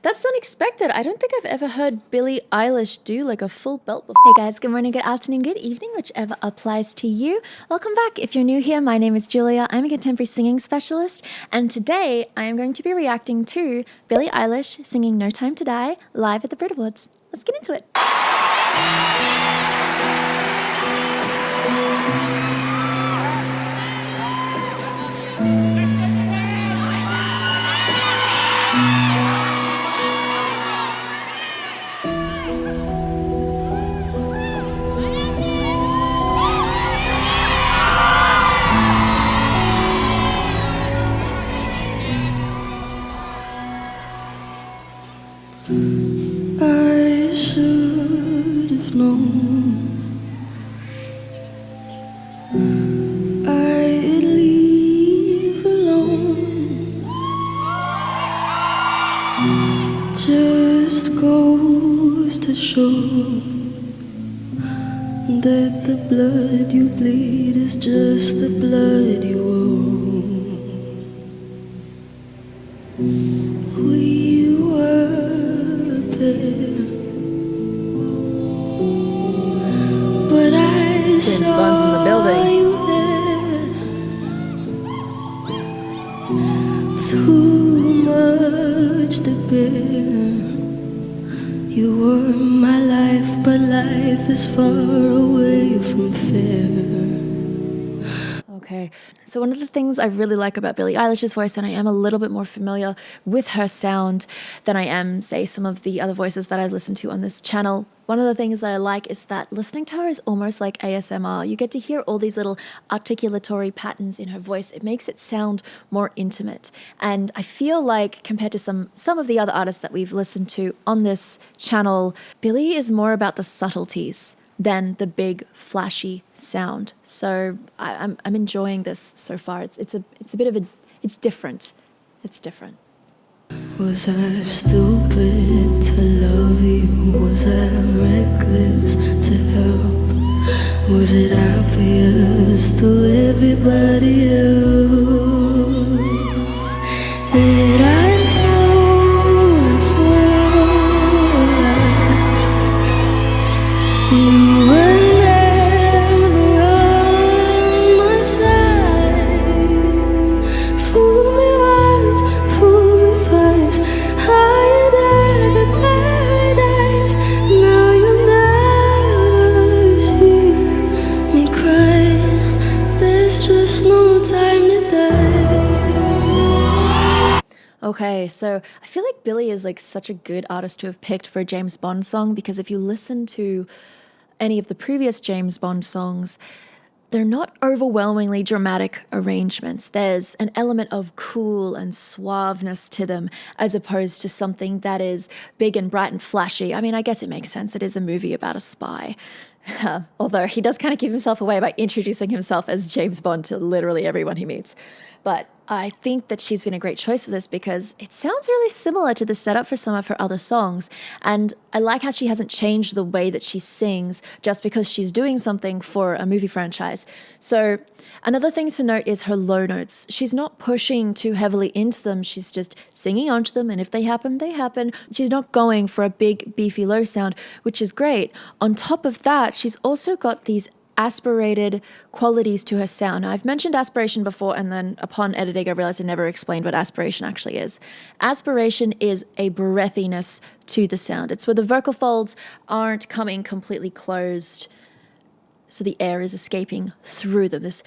That's unexpected. I don't think I've ever heard Billie Eilish do like a full belt before. Hey guys, good morning, good afternoon, good evening, whichever applies to you. Welcome back. If you're new here, my name is Julia. I'm a contemporary singing specialist, and today I am going to be reacting to Billie Eilish singing No Time to Die live at the BRIT Awards. Let's get into it. I should have known I'd leave alone. Just goes to show that the blood you bleed is just the blood you owe. We were a pair, but I James Bond's in the building. You there. Too much to bear. You were my life, but life is far away from fair. Okay, so one of the things I really like about Billie Eilish's voice, and I am a little bit more familiar with her sound than I am, say, some of the other voices that I've listened to on this channel. One of the things that I like is that listening to her is almost like ASMR. You get to hear all these little articulatory patterns in her voice. It makes it sound more intimate. And I feel like compared to some of the other artists that we've listened to on this channel, Billie is more about the subtleties than the big flashy sound. So I'm enjoying this so far. It's a bit of a, it's different. It's different. Was I stupid to love you? Was I reckless to help? Was it obvious to everybody else that I'd fallen for? You were never on my side. Fool me once, fool me twice. Higher than paradise. Now you'll never see me cry. There's just no time to die. Okay, so I feel like Billie is like such a good artist to have picked for a James Bond song, because if you listen to any of the previous James Bond songs, they're not overwhelmingly dramatic arrangements. There's an element of cool and suaveness to them, as opposed to something that is big and bright and flashy. I mean, I guess it makes sense. It is a movie about a spy. Although he does kind of give himself away by introducing himself as James Bond to literally everyone he meets. But I think that she's been a great choice for this because it sounds really similar to the setup for some of her other songs. And I like how she hasn't changed the way that she sings just because she's doing something for a movie franchise. So another thing to note is her low notes. She's not pushing too heavily into them. She's just singing onto them. And if they happen, they happen. She's not going for a big, beefy low sound, which is great. On top of that, she's also got these aspirated qualities to her sound. Now, I've mentioned aspiration before, and then upon editing, I realized I never explained what aspiration actually is. Aspiration is a breathiness to the sound. It's where the vocal folds aren't coming completely closed, so the air is escaping through them, this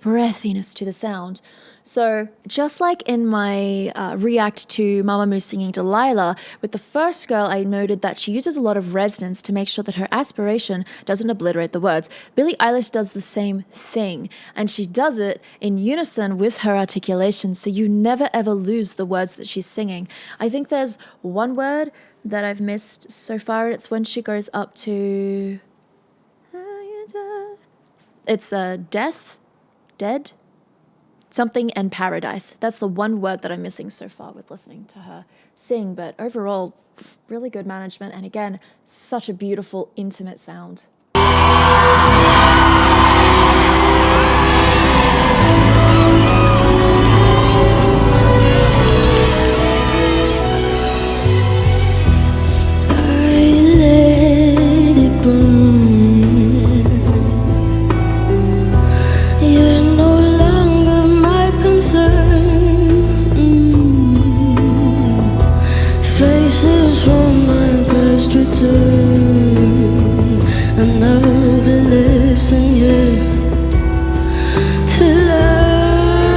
breathiness to the sound. So just like in my react to Mamamoo singing Delilah, with the first girl, I noted that she uses a lot of resonance to make sure that her aspiration doesn't obliterate the words. Billie Eilish does the same thing, and she does it in unison with her articulation, so you never ever lose the words that she's singing. I think there's one word that I've missed so far. It's when she goes up to... It's death, dead, something, and paradise. That's the one word that I'm missing so far with listening to her sing. But overall, really good management. And again, such a beautiful, intimate sound. Faces from my past return. Another lesson yet to learn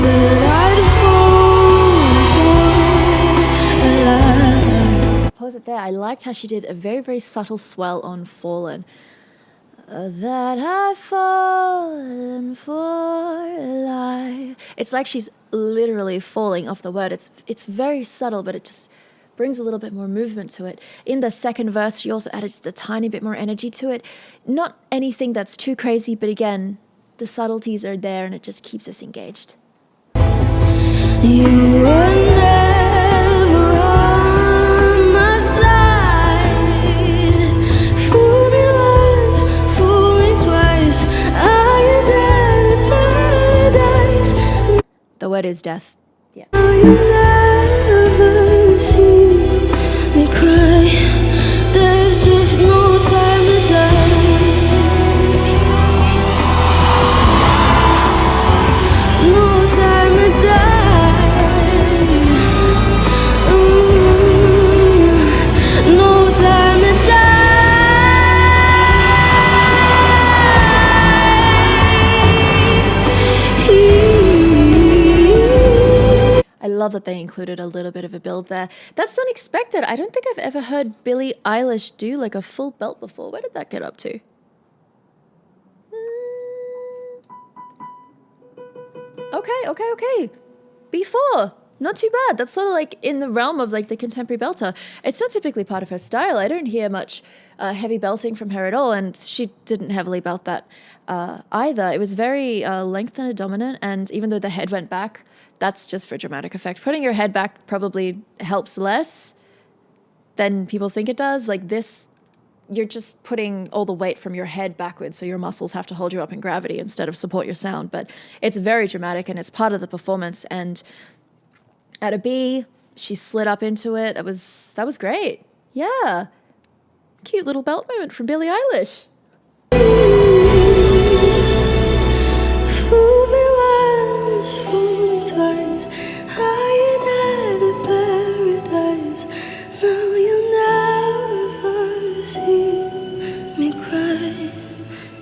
that I'd fall for a lie. Pause it there. I liked how she did a very, very subtle swell on fallen. That I've fallen for a lie. It's like she's literally falling off the word. It's very subtle, but it just brings a little bit more movement to it. In the second verse, she also added just a tiny bit more energy to it. Not anything that's too crazy, but again, the subtleties are there and it just keeps us engaged. You were never on my side. Fool me once, fool me twice. Are you dead in paradise? The word is death. Yeah. Now you never see me cry. There's just no time to die. No time to die. Ooh, no time to die. I love that they included a little bit of a build there. That's unexpected. I don't think I've ever heard Billie Eilish do like a full belt before. Where did that get up to? Okay. B4. Not too bad. That's sort of like in the realm of like the contemporary belter. It's not typically part of her style. I don't hear much heavy belting from her at all, and she didn't heavily belt that either. It was very lengthened and dominant, and even though the head went back, that's just for dramatic effect. Putting your head back probably helps less than people think it does. Like this, you're just putting all the weight from your head backwards, so your muscles have to hold you up in gravity instead of support your sound. But it's very dramatic, and it's part of the performance. And at a B, she slid up into it. That was great. Yeah. Cute little belt moment from Billie Eilish. Fool me once, fool me twice. High in the paradise. Now you'll never see me cry.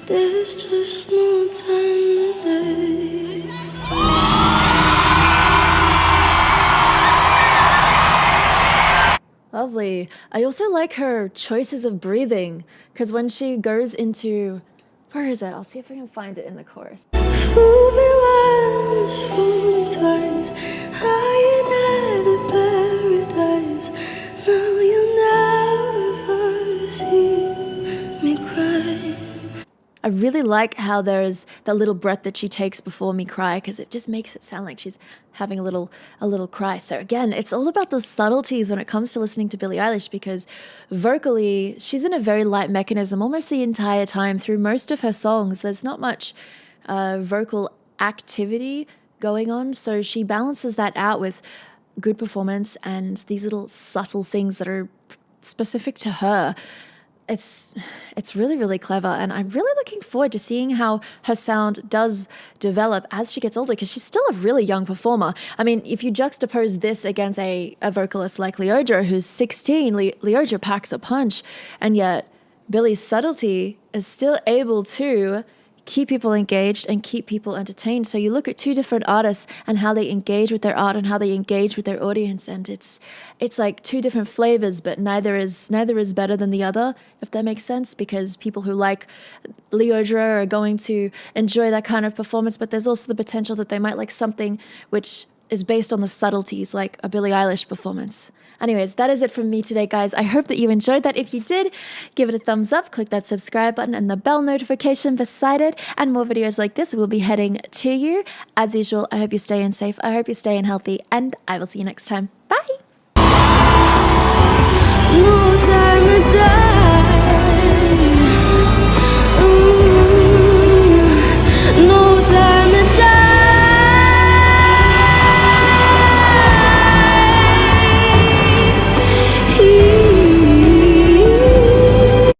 There's just no time today. Lovely. I also like her choices of breathing, because when she goes into, where is it? I'll see if I can find it in the chorus. Fool me once, fool me twice. High in the paradise. Now you'll never see me cry. I really like how there's that little breath that she takes before me cry, because it just makes it sound like she's having a little cry. So again, it's all about the subtleties when it comes to listening to Billie Eilish, because vocally she's in a very light mechanism almost the entire time through most of her songs. There's not much vocal activity going on, so she balances that out with good performance and these little subtle things that are specific to her. It's really, really clever, and I'm really looking forward to seeing how her sound does develop as she gets older, because she's still a really young performer. I mean, if you juxtapose this against a vocalist like Leodra, who's 16, Leodra packs a punch, and yet Billie's subtlety is still able to keep people engaged and keep people entertained. So you look at two different artists and how they engage with their art and how they engage with their audience, and it's like two different flavors, but neither is better than the other, if that makes sense, because people who like Leodra are going to enjoy that kind of performance, but there's also the potential that they might like something which is based on the subtleties, like a Billie Eilish performance. Anyways, that is it from me today, guys. I hope that you enjoyed that. If you did, give it a thumbs up, click that subscribe button and the bell notification beside it, and more videos like this will be heading to you. As usual, I hope you're staying safe, I hope you're staying healthy, and I will see you next time. Bye! No time.